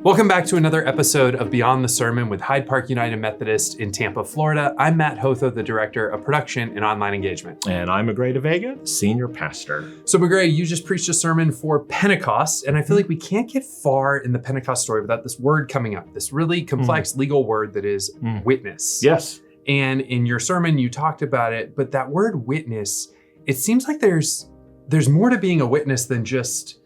Welcome back to another episode of Beyond the Sermon with Hyde Park United Methodist in Tampa, Florida. I'm Matt Hotho, the Director of Production and Online Engagement. And I'm Magrey deVega, Senior Pastor. So Magrey, you just preached a sermon for Pentecost, and I feel like we can't get far in the Pentecost story without this word coming up, this really complex legal word that is witness. Yes. And in your sermon, you talked about it, but that word witness, it seems like there's more to being a witness than just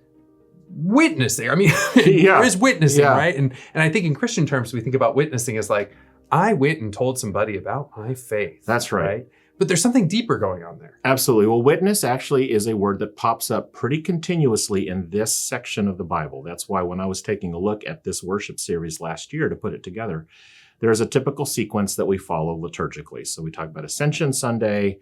witnessing. I mean, there is witnessing, right? And I think in Christian terms, we think about witnessing as like, I went and told somebody about my faith. That's right. But there's something deeper going on there. Absolutely. Well, witness actually is a word that pops up pretty continuously in this section of the Bible. That's why when I was taking a look at this worship series last year to put it together, there's a typical sequence that we follow liturgically. So we talk about Ascension Sunday,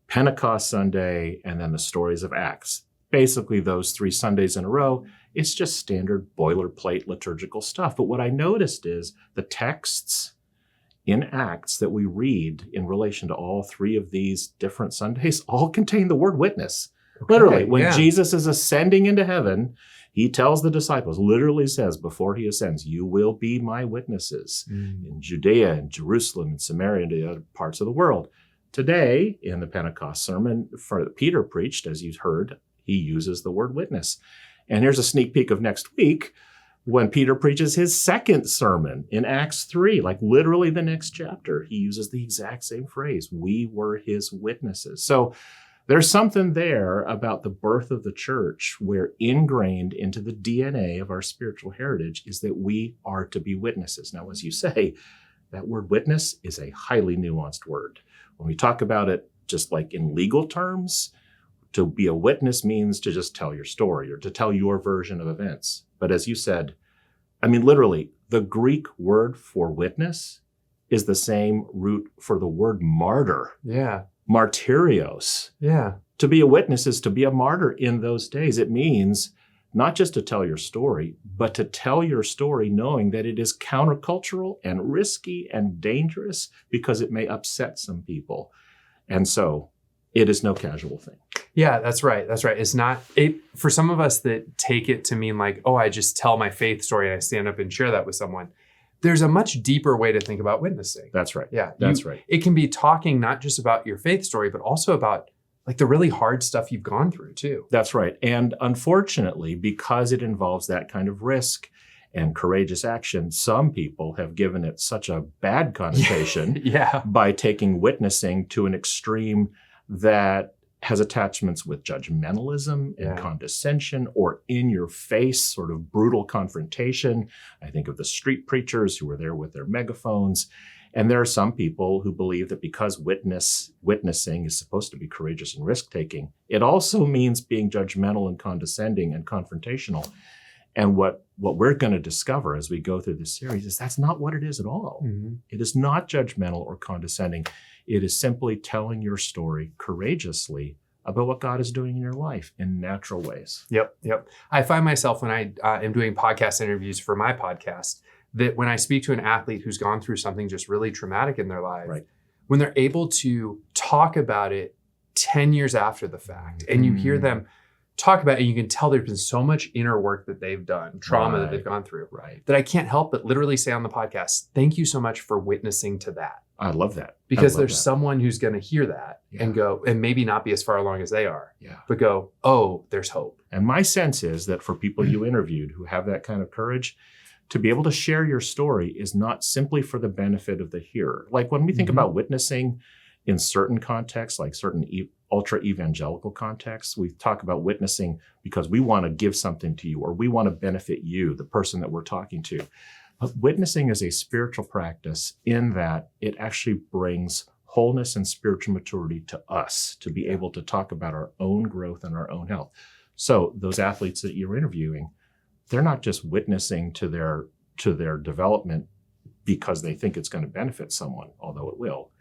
Pentecost Sunday, and then the stories of Acts. Basically, those 3 Sundays in a row, it's just standard boilerplate liturgical stuff. But what I noticed is the texts in Acts that we read in relation to all 3 of these different Sundays all contain the word witness. Okay, literally, when Jesus is ascending into heaven, he tells the disciples, literally says before he ascends, you will be my witnesses in Judea and Jerusalem and Samaria and the other parts of the world. Today, in the Pentecost sermon Peter preached, as you heard, he uses the word witness. And here's a sneak peek of next week when Peter preaches his second sermon in Acts 3, like literally the next chapter. He uses the exact same phrase. We were his witnesses. So there's something there about the birth of the church where ingrained into the DNA of our spiritual heritage is that we are to be witnesses. Now, as you say, that word witness is a highly nuanced word. When we talk about it just like in legal terms, to be a witness means to just tell your story or to tell your version of events. But as you said, I mean, literally, the Greek word for witness is the same root for the word martyr. Yeah. Martyrios. Yeah. To be a witness is to be a martyr in those days. It means not just to tell your story, but to tell your story knowing that it is countercultural and risky and dangerous because it may upset some people. And so it is no casual thing. Yeah, that's right. That's right. It's not, for some of us that take it to mean like, oh, I just tell my faith story and I stand up and share that with someone. There's a much deeper way to think about witnessing. That's right. Yeah. That's right. It can be talking not just about your faith story, but also about like the really hard stuff you've gone through too. That's right. And unfortunately, because it involves that kind of risk and courageous action, some people have given it such a bad connotation by taking witnessing to an extreme that has attachments with judgmentalism and condescension or in your face sort of brutal confrontation. I think of the street preachers who were there with their megaphones. And there are some people who believe that because witnessing is supposed to be courageous and risk-taking, it also means being judgmental and condescending and confrontational. And what we're going to discover as we go through this series is that's not what it is at all. Mm-hmm. It is not judgmental or condescending. It is simply telling your story courageously about what God is doing in your life in natural ways. Yep. I find myself when I am doing podcast interviews for my podcast, that when I speak to an athlete who's gone through something just really traumatic in their life, when they're able to talk about it 10 years after the fact, and you hear them talk about it, and you can tell there's been so much inner work that they've done, trauma that they've gone through, that I can't help but literally say on the podcast, thank you so much for witnessing to that. I love that. Because there's someone who's going to hear that and go, and maybe not be as far along as they are, but go, oh, there's hope. And my sense is that for people you interviewed who have that kind of courage, to be able to share your story is not simply for the benefit of the hearer. Like when we think about witnessing in certain contexts, like certain ultra-evangelical contexts, we talk about witnessing because we want to give something to you or we want to benefit you, the person that we're talking to. But witnessing is a spiritual practice in that it actually brings wholeness and spiritual maturity to us to be able to talk about our own growth and our own health. So those athletes that you're interviewing, they're not just witnessing to their development because they think it's going to benefit someone, although it will.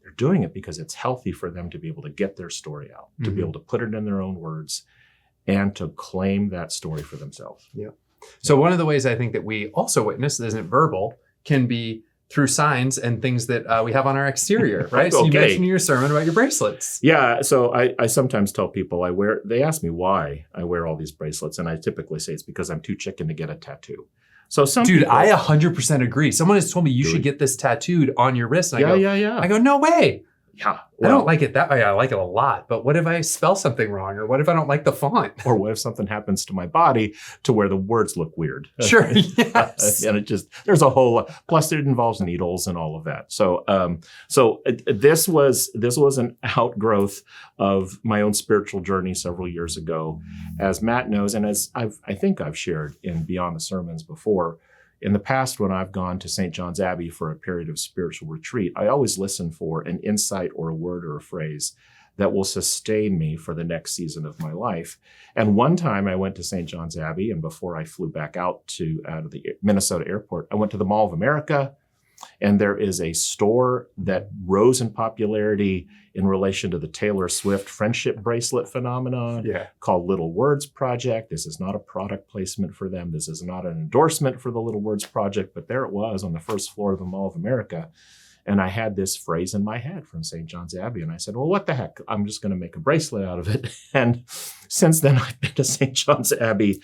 They're doing it because it's healthy for them to be able to get their story out, to be able to put it in their own words, and to claim that story for themselves. Yeah. So one of the ways I think that we also witness that isn't verbal can be through signs and things that we have on our exterior, right? So you mentioned in your sermon about your bracelets. Yeah, so I sometimes tell people they ask me why I wear all these bracelets, and I typically say it's because I'm too chicken to get a tattoo. So some Dude, people, I 100% agree. Someone has told me you should get this tattooed on your wrist. And yeah. I go, no way. Yeah. I don't like it that way. I like it a lot. But what if I spell something wrong? Or what if I don't like the font? Or what if something happens to my body to where the words look weird? Sure, yes. And it just, there's a whole, plus it involves needles and all of that. So, this was an outgrowth of my own spiritual journey several years ago. As Matt knows, and as I think I've shared in Beyond the Sermons before, in the past, when I've gone to St. John's Abbey for a period of spiritual retreat, I always listen for an insight or a word or a phrase that will sustain me for the next season of my life. And one time I went to St. John's Abbey, and before I flew back out of the Minnesota airport, I went to the Mall of America, and there is a store that rose in popularity in relation to the Taylor Swift friendship bracelet phenomenon called Little Words Project. This is not a product placement for them. This is not an endorsement for the Little Words Project, but there it was on the first floor of the Mall of America. And I had this phrase in my head from St. John's Abbey. And I said, well, what the heck? I'm just going to make a bracelet out of it. And since then, I've been to St. John's Abbey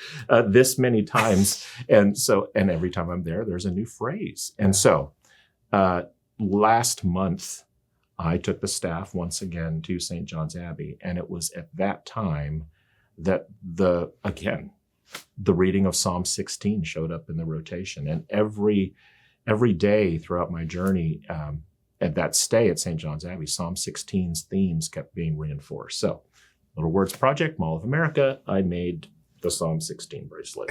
this many times. And every time I'm there, there's a new phrase. And so last month, I took the staff once again to St. John's Abbey. And it was at that time that the reading of Psalm 16 showed up in the rotation. And every day throughout my journey at that stay at St. John's Abbey, Psalm 16's themes kept being reinforced. So, Little Words Project, Mall of America, I made the Psalm 16 bracelet.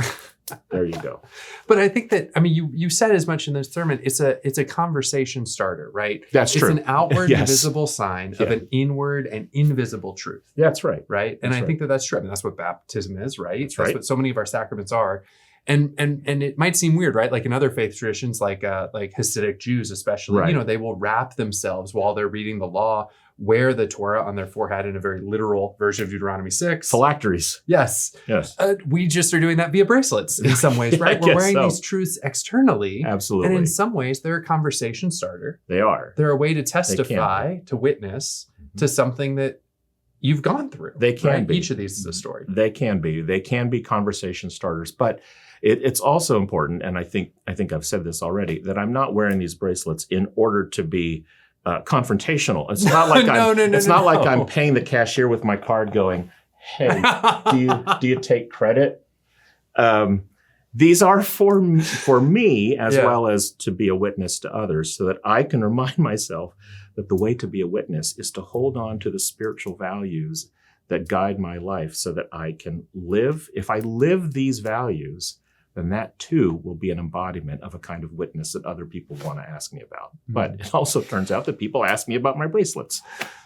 There you go. But I think that, you said as much in this sermon, it's a conversation starter, right? That's true. It's an outward and visible sign of an inward and invisible truth. That's right. Right? And I think that's true. That's what baptism is, right? That's what so many of our sacraments are. And it might seem weird, right? Like in other faith traditions, like Hasidic Jews especially, they will wrap themselves while they're reading the law, wear the Torah on their forehead in a very literal version of Deuteronomy 6. Phylacteries. Yes. We just are doing that via bracelets in some ways, right? We're wearing these truths externally. Absolutely. And in some ways, they're a conversation starter. They are. They're a way to testify, to witness to something that you've gone through. They can be. Each of these is a story. They can be. They can be conversation starters. But it's also important, and I think I've said this already, that I'm not wearing these bracelets in order to be confrontational. It's not like like I'm paying the cashier with my card going, hey, do you take credit? These are for me as well as to be a witness to others, so that I can remind myself that the way to be a witness is to hold on to the spiritual values that guide my life, so that I can live. If I live these values, then that too will be an embodiment of a kind of witness that other people want to ask me about. But it also turns out that people ask me about my bracelets.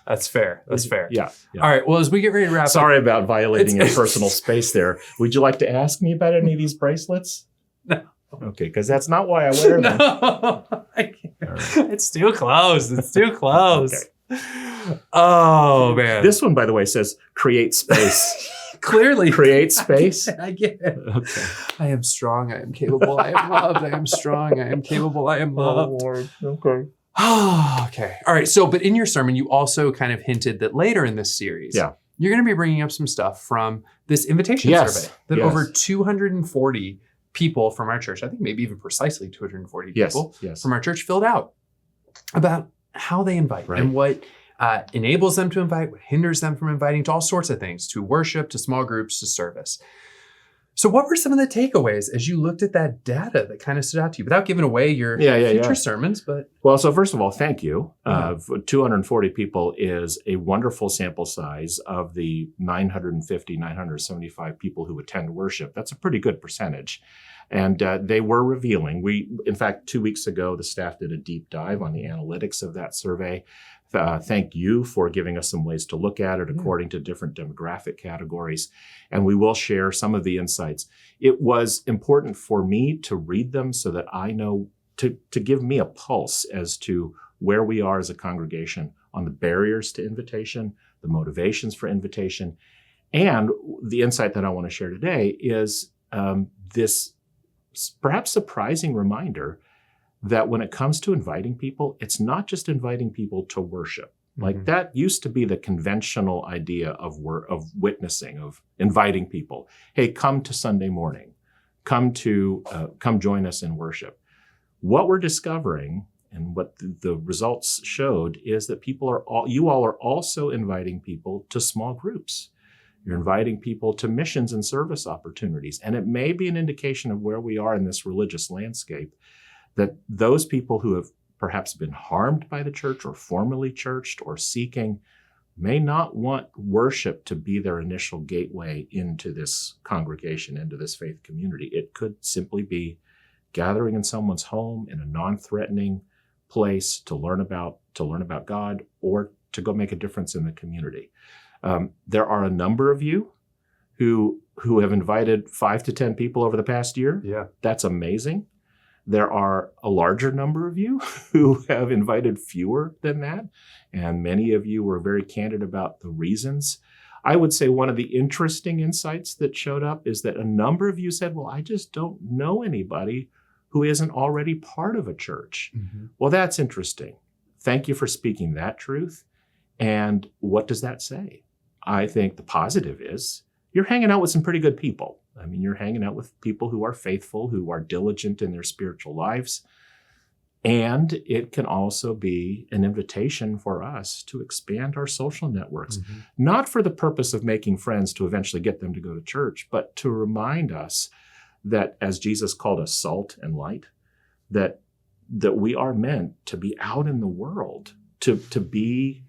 That's fair. Yeah. All right. Well, as we get ready to wrap up. Sorry about violating your personal space there. Would you like to ask me about any of these bracelets? No. Okay, because that's not why I wear them. No, I can't. Right. It's too close. Okay. Oh, man. This one, by the way, says create space. Clearly. Create space. I get it. Okay. I am strong. I am capable. I am loved. I am strong. I am capable. I am loved. Oh, Lord. Okay. Okay. All right. So, but in your sermon, you also kind of hinted that later in this series, you're going to be bringing up some stuff from this invitation survey that over 240 people from our church, I think maybe even precisely 240 people from our church filled out about how they invite and what enables them to invite, what hinders them from inviting, to all sorts of things, to worship, to small groups, to service. So what were some of the takeaways as you looked at that data that kind of stood out to you, without giving away your future sermons? But well, so first of all, thank you. 240 people is a wonderful sample size of the 975 people who attend worship. That's a pretty good percentage. And they were revealing. In fact, 2 weeks ago, the staff did a deep dive on the analytics of that survey. Thank you for giving us some ways to look at it according to different demographic categories. And we will share some of the insights. It was important for me to read them so that I know to give me a pulse as to where we are as a congregation on the barriers to invitation, the motivations for invitation. And the insight that I want to share today is this perhaps surprising reminder that when it comes to inviting people, it's not just inviting people to worship. Like that used to be the conventional idea of witnessing, of inviting people. Hey, come to Sunday morning. come join us in worship. What we're discovering and what the results showed is that you all are also inviting people to small groups. You're inviting people to missions and service opportunities. And it may be an indication of where we are in this religious landscape, that those people who have perhaps been harmed by the church or formerly churched or seeking may not want worship to be their initial gateway into this congregation, into this faith community. It could simply be gathering in someone's home in a non-threatening place to learn about God or to go make a difference in the community. There are a number of you who have invited 5 to 10 people over the past year. Yeah. That's amazing. There are a larger number of you who have invited fewer than that. And many of you were very candid about the reasons. I would say one of the interesting insights that showed up is that a number of you said, well, I just don't know anybody who isn't already part of a church. Mm-hmm. Well, that's interesting. Thank you for speaking that truth. And what does that say? I think the positive is you're hanging out with some pretty good people. I mean, you're hanging out with people who are faithful, who are diligent in their spiritual lives. And it can also be an invitation for us to expand our social networks, mm-hmm. not for the purpose of making friends to eventually get them to go to church, but to remind us that as Jesus called us salt and light, that we are meant to be out in the world, to be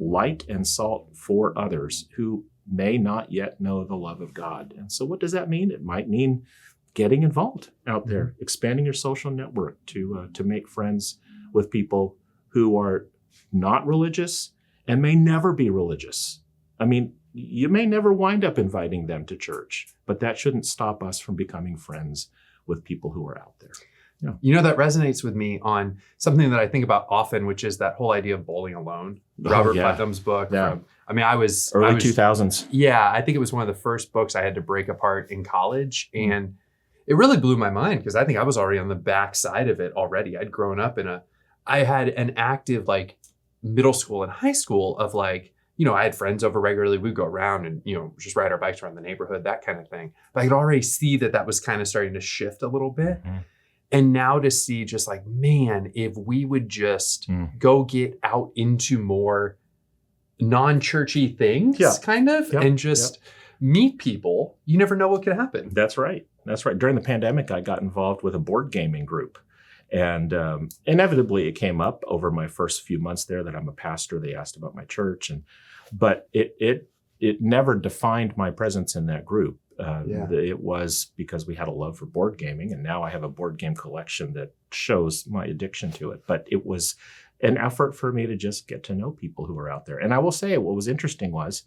light and salt for others who may not yet know the love of God. And so what does that mean? It might mean getting involved out there, mm-hmm. expanding your social network to make friends with people who are not religious and may never be religious. I mean, you may never wind up inviting them to church, but that shouldn't stop us from becoming friends with people who are out there. Yeah. You know, that resonates with me on something that I think about often, which is that whole idea of bowling alone. Robert Putnam's book. Yeah. I was early 2000s. Yeah, I think it was one of the first books I had to break apart in college. And it really blew my mind because I think I was already on the back side of it already. I'd grown up I had an active like middle school and high school of like, you know, I had friends over regularly. We'd go around and, you know, just ride our bikes around the neighborhood, that kind of thing. But I could already see that was kind of starting to shift a little bit. Mm-hmm. And now to see just like, man, if we would just go get out into more non-churchy things, kind of, and just meet people, you never know what could happen. That's right. During the pandemic, I got involved with a board gaming group. And inevitably, it came up over my first few months there that I'm a pastor. They asked about my church. But it never defined my presence in that group. It was because we had a love for board gaming, and now I have a board game collection that shows my addiction to it. But it was an effort for me to just get to know people who are out there. And I will say what was interesting was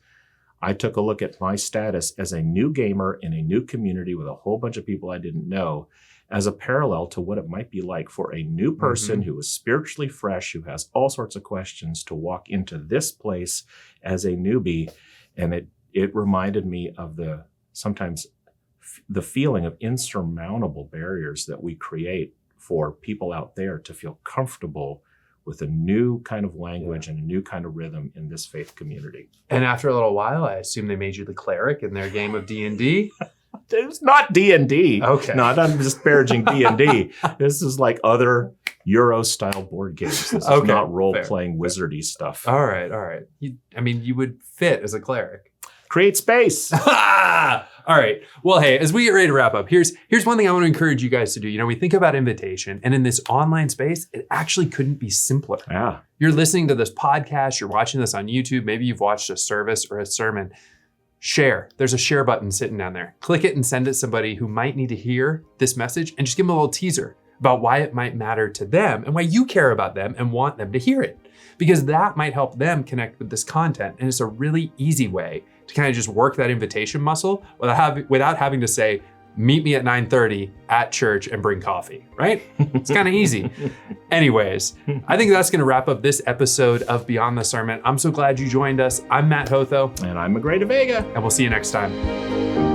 I took a look at my status as a new gamer in a new community with a whole bunch of people I didn't know as a parallel to what it might be like for a new person who is spiritually fresh, who has all sorts of questions, to walk into this place as a newbie. And it reminded me of sometimes the feeling of insurmountable barriers that we create for people out there to feel comfortable with a new kind of language and a new kind of rhythm in this faith community. And after a little while, I assume they made you the cleric in their game of D&D. It's not D&D. Okay. No, I'm disparaging D&D. This is like other Euro-style board games. This is not role-playing wizardy stuff. All right. You would fit as a cleric. Create space. All right. Well, hey, as we get ready to wrap up, here's one thing I want to encourage you guys to do. You know, we think about invitation, and in this online space, it actually couldn't be simpler. Yeah. You're listening to this podcast, you're watching this on YouTube, maybe you've watched a service or a sermon. Share. There's a share button sitting down there. Click it and send it to somebody who might need to hear this message, and just give them a little teaser about why it might matter to them and why you care about them and want them to hear it. Because that might help them connect with this content. And it's a really easy way to kind of just work that invitation muscle without having to say, meet me at 9:30 at church and bring coffee, right? It's kind of easy. Anyways, I think that's going to wrap up this episode of Beyond the Sermon. I'm so glad you joined us. I'm Matt Hotho. And I'm Magrey deVega. And we'll see you next time.